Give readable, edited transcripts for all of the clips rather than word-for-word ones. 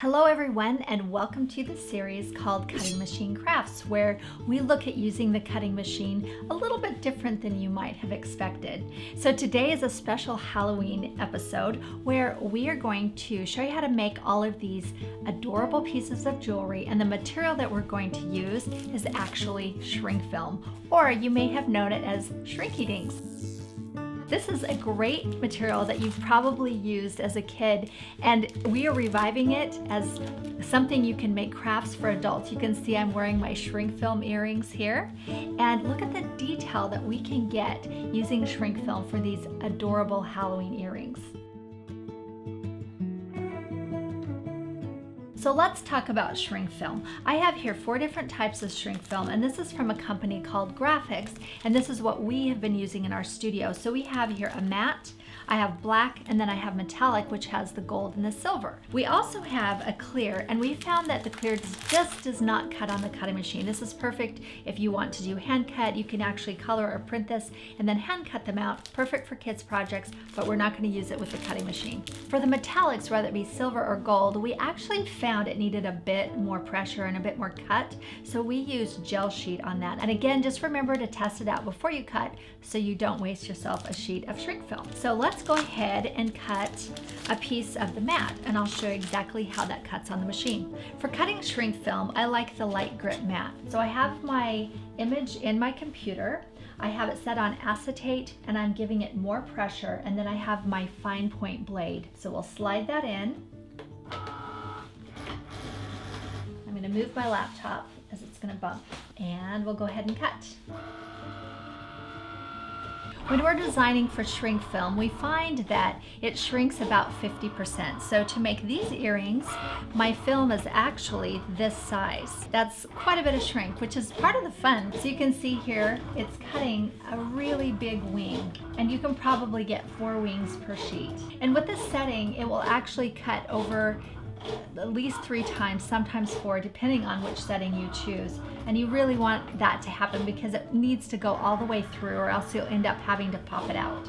Hello everyone, and welcome to the series called Cutting Machine Crafts, where we look at using the cutting machine a little bit different than you might have expected. So today is a special Halloween episode where we are going to show you how to make all of these adorable pieces of jewelry, and the material that we're going to use is actually shrink film, or you may have known it as Shrinky Dinks. This is a great material that you've probably used as a kid, and we are reviving it as something you can make crafts for adults. You can see I'm wearing my shrink film earrings here, and look at the detail that we can get using shrink film for these adorable Halloween earrings. So let's talk about shrink film. I have here 4 different types of shrink film, and this is from a company called Griffith, and this is what we have been using in our studio. So we have here a matte, I have black, and then I have metallic, which has the gold and the silver. We also have a clear, and we found that the clear just does not cut on the cutting machine. This is perfect if you want to do hand cut. You can actually color or print this and then hand cut them out. Perfect for kids projects, but we're not going to use it with the cutting machine. For the metallics, whether it be silver or gold, we actually found it needed a bit more pressure and a bit more cut, so we used gel sheet on that. And again, just remember to test it out before you cut so you don't waste yourself a sheet of shrink film. So let's go ahead and cut a piece of the mat, and I'll show you exactly how that cuts on the machine. For cutting shrink film, I like the light grip mat. So I have my image in my computer. I have it set on acetate, and I'm giving it more pressure, and then I have my fine point blade. So we'll slide that in. I'm going to move my laptop as it's going to bump, and we'll go ahead and cut. When we're designing for shrink film, we find that it shrinks about 50%. So to make these earrings, my film is actually this size. That's quite a bit of shrink, which is part of the fun. So you can see here, it's cutting a really big wing, and you can probably get 4 wings per sheet. And with this setting, it will actually cut over at least 3 times, sometimes 4, depending on which setting you choose. And you really want that to happen because it needs to go all the way through, or else you'll end up having to pop it out.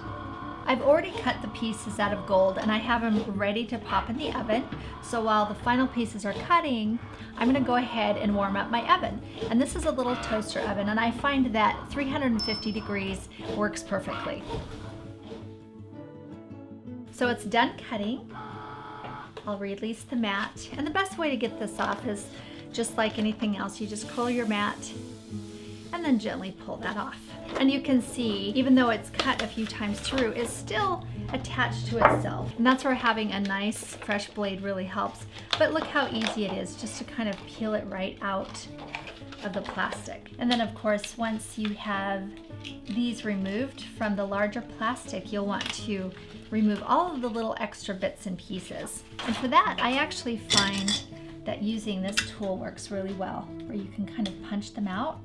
I've already cut the pieces out of gold, and I have them ready to pop in the oven. So while the final pieces are cutting, I'm going to go ahead and warm up my oven. And this is a little toaster oven, and I find that 350 degrees works perfectly. So it's done cutting. I'll release the mat, and the best way to get this off is just like anything else. You just curl your mat and then gently pull that off. And you can see, even though it's cut a few times through, it's still attached to itself. And that's where having a nice fresh blade really helps. But look how easy it is just to kind of peel it right out of the plastic. And then of course, once you have these removed from the larger plastic, you'll want to remove all of the little extra bits and pieces. And for that, I actually find that using this tool works really well, where you can kind of punch them out.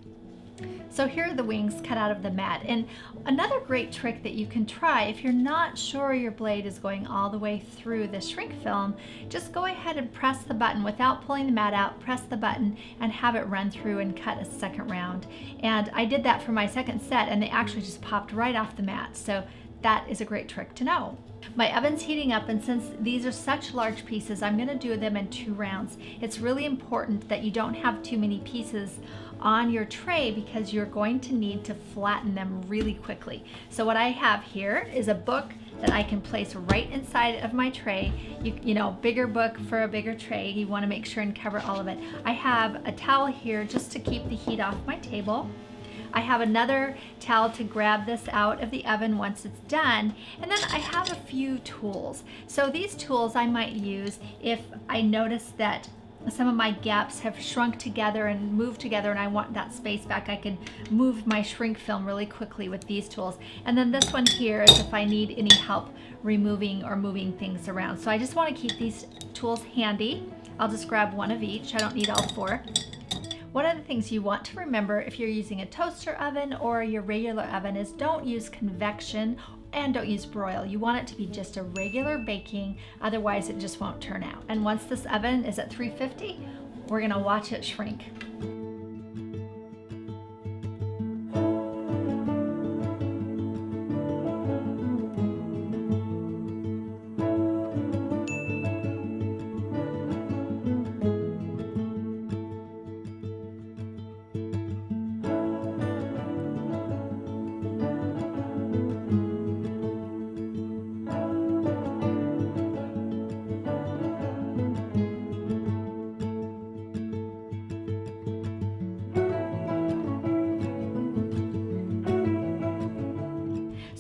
So here are the wings cut out of the mat. And another great trick that you can try, if you're not sure your blade is going all the way through the shrink film, just go ahead and press the button without pulling the mat out. Press the button and have it run through and cut a second round. And I did that for my second set, and they actually just popped right off the mat. So that is a great trick to know. My oven's heating up, and since these are such large pieces, I'm going to do them in 2 rounds. It's really important that you don't have too many pieces on your tray because you're going to need to flatten them really quickly. So what I have here is a book that I can place right inside of my tray. You know, bigger book for a bigger tray. You want to make sure and cover all of it. I have a towel here just to keep the heat off my table. I have another towel to grab this out of the oven once it's done, and then I have a few tools. So these tools I might use if I notice that some of my gaps have shrunk together and moved together and I want that space back. I can move my shrink film really quickly with these tools. And then this one here is if I need any help removing or moving things around. So I just want to keep these tools handy. I'll just grab one of each. I don't need all 4. One of the things you want to remember if you're using a toaster oven or your regular oven is don't use convection and don't use broil. You want it to be just a regular baking, otherwise it just won't turn out. And once this oven is at 350, we're gonna watch it shrink.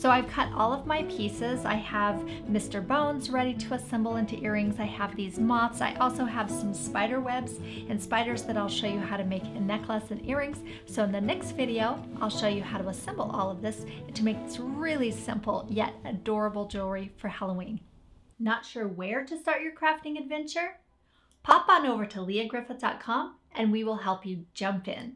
So I've cut all of my pieces. I have Mr. Bones ready to assemble into earrings. I have these moths. I also have some spider webs and spiders that I'll show you how to make a necklace and earrings. So in the next video, I'll show you how to assemble all of this to make this really simple yet adorable jewelry for Halloween. Not sure where to start your crafting adventure? Pop on over to leahgriffith.com and we will help you jump in.